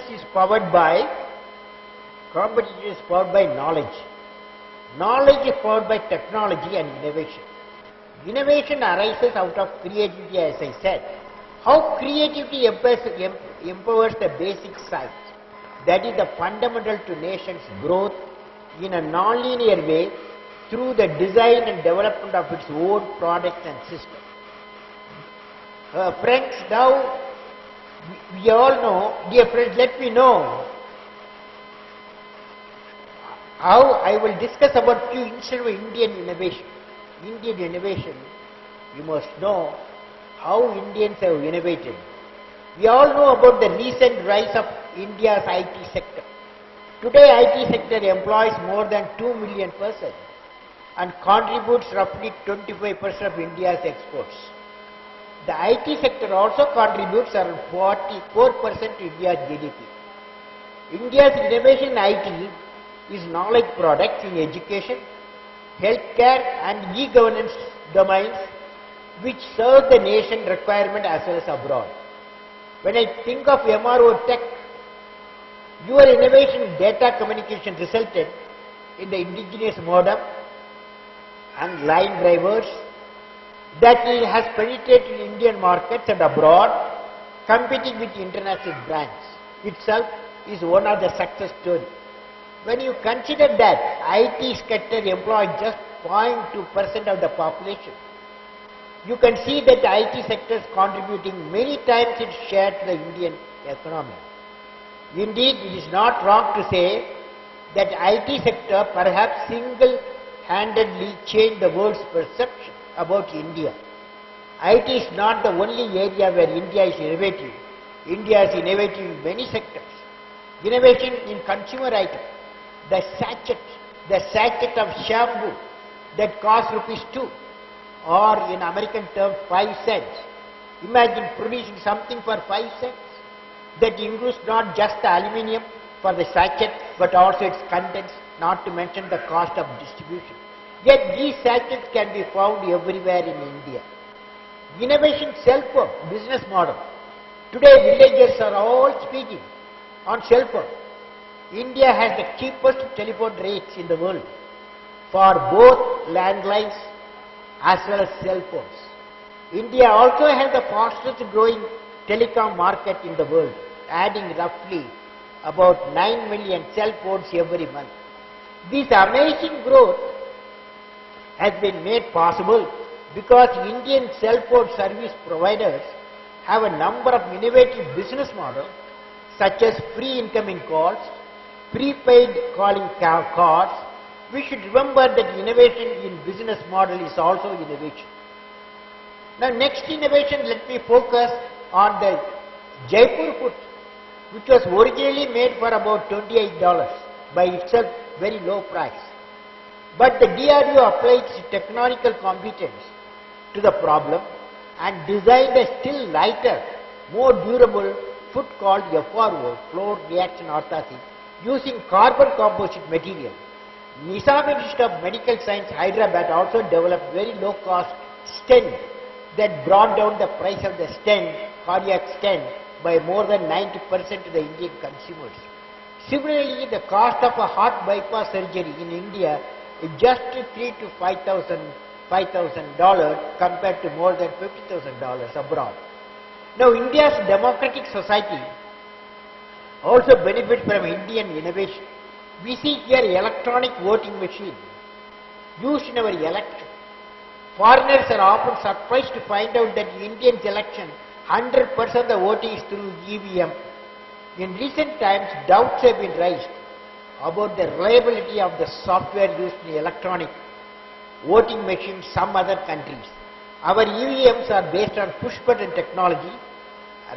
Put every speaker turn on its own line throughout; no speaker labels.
is powered by knowledge. Knowledge is powered by technology and innovation. Innovation arises out of creativity, as I said. How creativity empowers the basic science, that is the fundamental to nation's growth in a non-linear way through the design and development of its own products and systems. Friends, now we all know, dear friends, let me know how I will discuss about few instead of Indian innovation. Indian innovation, you must know how Indians have innovated. We all know about the recent rise of India's IT sector. Today, IT sector employs more than 2 million persons and contributes roughly 25% of India's exports. The IT sector also contributes around 44% to India's GDP. India's innovation in IT is knowledge products in education, healthcare and e-governance domains which serve the nation requirement as well as abroad. When I think of MROTEK, your innovation in data communication resulted in the indigenous modem and line drivers that has penetrated Indian markets and abroad, competing with international brands. Itself is one of the success stories. When you consider that IT sector employs just 0.2% of the population, you can see that the IT sector is contributing many times its share to the Indian economy. Indeed, it is not wrong to say that IT sector perhaps single-handedly changed the world's perception about India. IT is not the only area where India is innovative. India is innovative in many sectors. Innovation in consumer items, the sachet of shampoo that costs ₹2, or in American terms 5 cents. Imagine producing something for 5 cents. That includes not just the aluminium for the sachet, but also its contents, not to mention the cost of distribution. Yet these sachets can be found everywhere in India. Innovation cell phone business model. Today villagers are all speaking on cell phone. India has the cheapest telephone rates in the world for both landlines as well as cell phones. India also has the fastest growing telecom market in the world, adding roughly about 9 million cell phones every month. This amazing growth has been made possible because Indian cell phone service providers have a number of innovative business models such as free incoming calls, prepaid calling cards. We should remember that innovation in business model is also innovation. Now next innovation, let me focus on the Jaipur foot, which was originally made for about $28, by itself very low price. But the DRDO applied its technological competence to the problem and designed a still lighter, more durable foot called FRO, floor reaction orthosis, using carbon composite material. Nizam Institute of Medical Science, Hyderabad also developed very low cost stent that brought down the price of the stent, cardiac stent, by more than 90% to the Indian consumers. Similarly, the cost of a heart bypass surgery in India is just $3,000 to $5,000 compared to more than $50,000 abroad. Now, India's democratic society also benefits from Indian innovation. We see here electronic voting machine used in our election. Foreigners are often surprised to find out that in Indian election, 100% of the voting is through EVM. In recent times, doubts have been raised about the reliability of the software used in electronic voting machines in some other countries. Our EVMs are based on push-button technology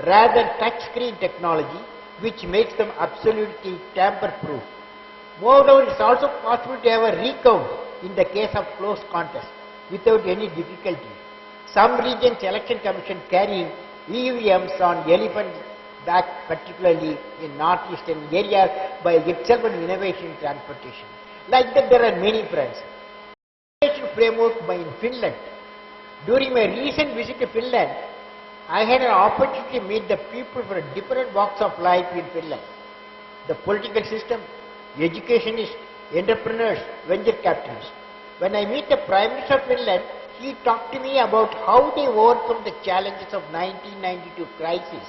rather than touch-screen technology, which makes them absolutely tamper-proof. Moreover, it is also possible to have a recount in the case of close contest without any difficulty. Some regions election commission carrying EVMs on elephant back, particularly in northeastern areas, by itself an innovation in transportation. Like that, there are many friends. Innovation framework by in Finland. During my recent visit to Finland, I had an opportunity to meet the people from different walks of life in Finland. The political system, educationists, entrepreneurs, venture capitalists. When I meet the Prime Minister of Finland, he talked to me about how they overcome the challenges of 1992 crisis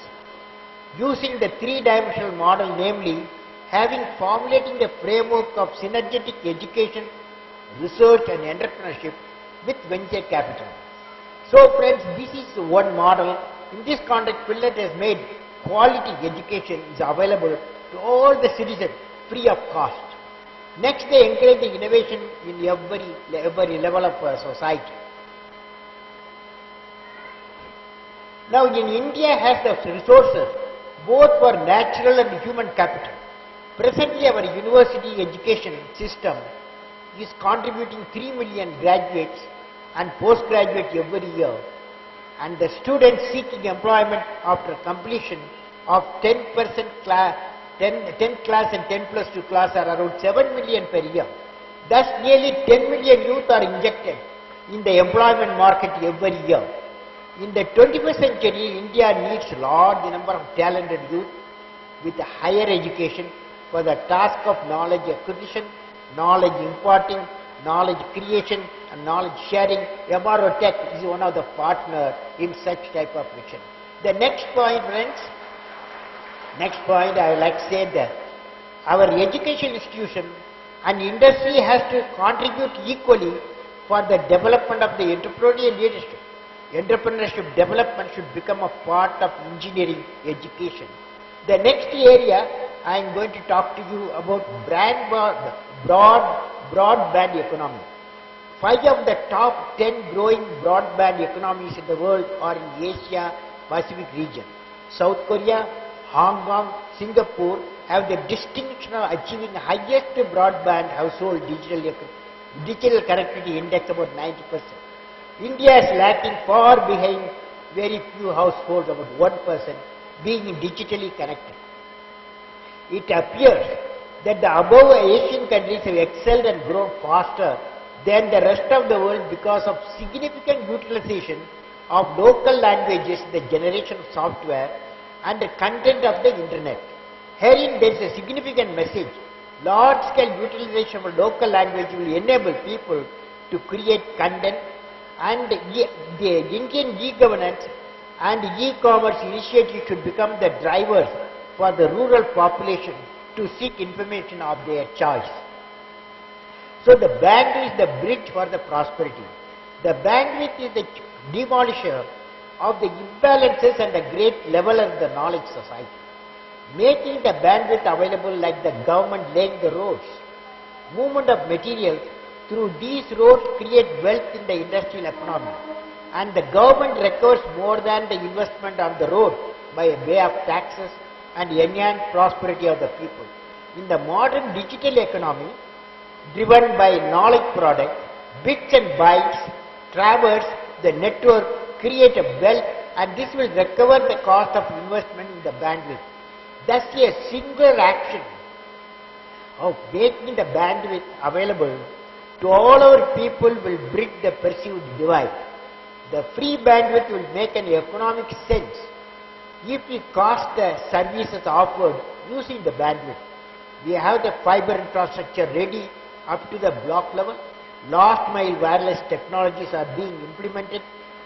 using the three-dimensional model, namely having formulating the framework of synergetic education, research and entrepreneurship with venture capital. So friends, this is one model. In this context, Finland has made quality education is available to all the citizens free of cost. Next, they encourage the innovation in every level of society. Now, in India has the resources both for natural and human capital. Presently, our university education system is contributing 3 million graduates and postgraduates every year, and the students seeking employment after completion of 10% class, 10 class and 10 plus 2 class are around 7 million per year. Thus, nearly 10 million youth are injected in the employment market every year. In the 21st century, India needs a large number of talented youth with higher education for the task of knowledge acquisition, knowledge imparting, knowledge creation and knowledge sharing. MROTEK is one of the partners in such type of mission. The next point, friends, I would like to say that our education institution and industry has to contribute equally for the development of the entrepreneurial leadership. Entrepreneurship development should become a part of engineering education. The next area I am going to talk to you about broadband economy. 5 of the top 10 growing broadband economies in the world are in Asia Pacific region. South Korea, Hong Kong, Singapore have the distinction of achieving highest broadband household digital connectivity index, about 90%. India is lacking far behind very few households, about 1%, being digitally connected. It appears that the above Asian countries have excelled and grown faster than the rest of the world because of significant utilization of local languages, the generation of software and the content of the internet. Herein there is a significant message. Large-scale utilization of local language will enable people to create content, and the Indian e-governance and e-commerce initiative should become the drivers for the rural population to seek information of their choice. So the bandwidth is the bridge for the prosperity. The bandwidth is the demolisher of the imbalances and the great leveler of the knowledge society. Making the bandwidth available like the government laying the roads. Movement of materials through these roads create wealth in the industrial economy, and the government recovers more than the investment on the road by way of taxes and enhance prosperity of the people. In the modern digital economy, driven by knowledge product, bits and bytes traverse the network, create a wealth, and this will recover the cost of investment in the bandwidth. Thus, a singular action of making the bandwidth available to all our people will bridge the perceived divide. The free bandwidth will make an economic sense if we cost the services offered using the bandwidth. We have the fiber infrastructure ready up to the block level. Last mile wireless technologies are being implemented,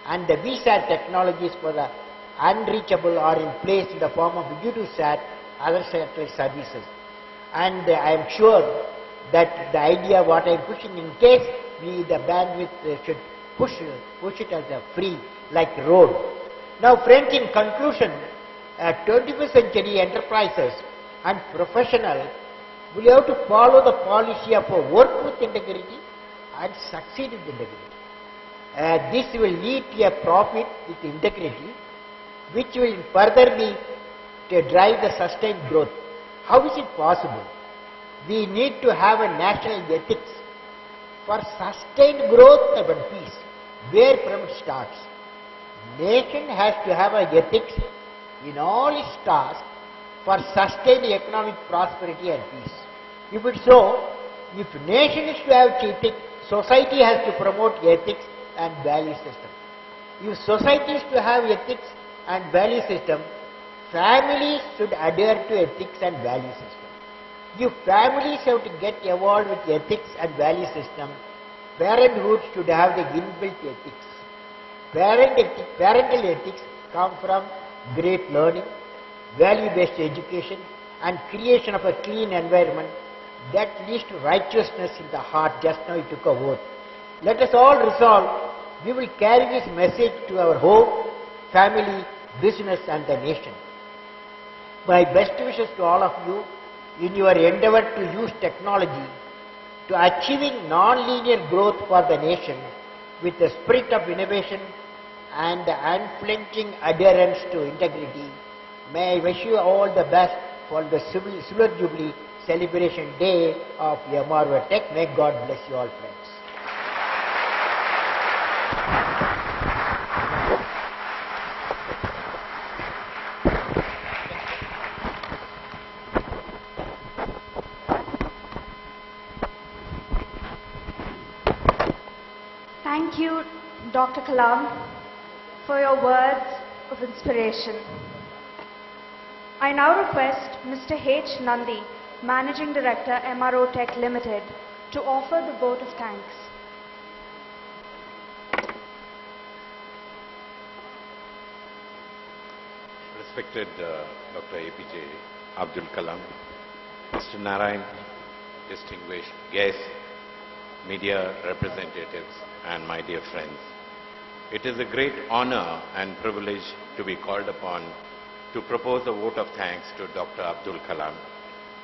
and the VSAT technologies for the unreachable are in place in the form of UDUSAT, other satellite services. And I am sure that the idea what I am pushing, in case the bandwidth should push it as a free like road. Now friends, in conclusion, 21st century enterprises and professionals will have to follow the policy of work with integrity and succeed with integrity. This will lead to a profit with integrity, which will further be to drive the sustained growth. How is it possible? We need to have a national ethics for sustained growth and peace. Where from it starts? Nation has to have an ethics in all its tasks for sustained economic prosperity and peace. If it's so, if nation is to have ethics, society has to promote ethics and value system. If society is to have ethics and value system, families should adhere to ethics and value system. If families have to get involved with ethics and value system, parenthood should have the inbuilt ethics. Parental ethics come from great learning, value-based education, and creation of a clean environment that leads to righteousness in the heart. Just now you took a vote. Let us all resolve, we will carry this message to our home, family, business and the nation. My best wishes to all of you in your endeavor to use technology to achieving non-linear growth for the nation with the spirit of innovation and the unflinching adherence to integrity. May I wish you all the best for the Silver Jubilee celebration day of MROTEK. May God bless you all, friends.
Thank you, Dr. Kalam, for your words of inspiration. I now request Mr. H. Nandi, Managing Director, MROTEK Limited, to offer the vote of thanks.
Respected Dr. APJ Abdul Kalam, Mr. Narayan, distinguished guests, media representatives, and my dear friends. It is a great honor and privilege to be called upon to propose a vote of thanks to Dr. Abdul Kalam,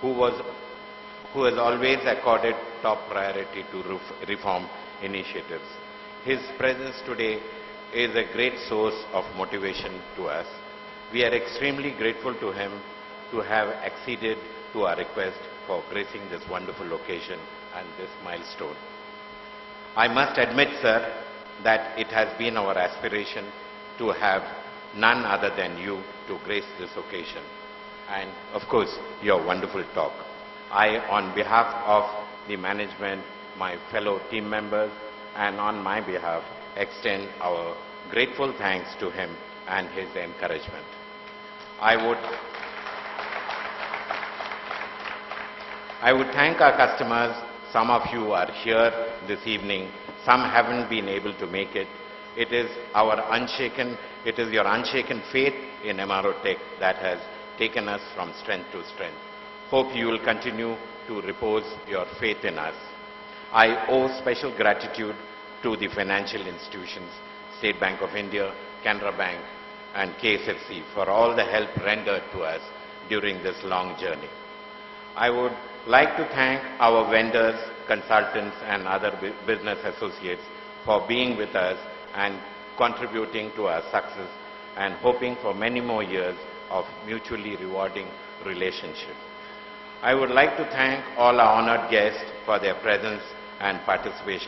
who has always accorded top priority to reform initiatives. His presence today is a great source of motivation to us. We are extremely grateful to him to have acceded to our request for gracing this wonderful occasion and this milestone. I must admit, sir, that it has been our aspiration to have none other than you to grace this occasion. And of course, your wonderful talk. I, on behalf of the management, my fellow team members, and on my behalf, extend our grateful thanks to him and his encouragement. I would thank our customers. Some of you are here this evening. Some haven't been able to make it. It is your unshaken faith in MROTEK that has taken us from strength to strength. Hope you will continue to repose your faith in us. I owe special gratitude to the financial institutions, State Bank of India, Canara Bank, and KSFC for all the help rendered to us during this long journey. I would like to thank our vendors, consultants, and other business associates for being with us and contributing to our success, and hoping for many more years of mutually rewarding relationship. I would like to thank all our honored guests for their presence and participation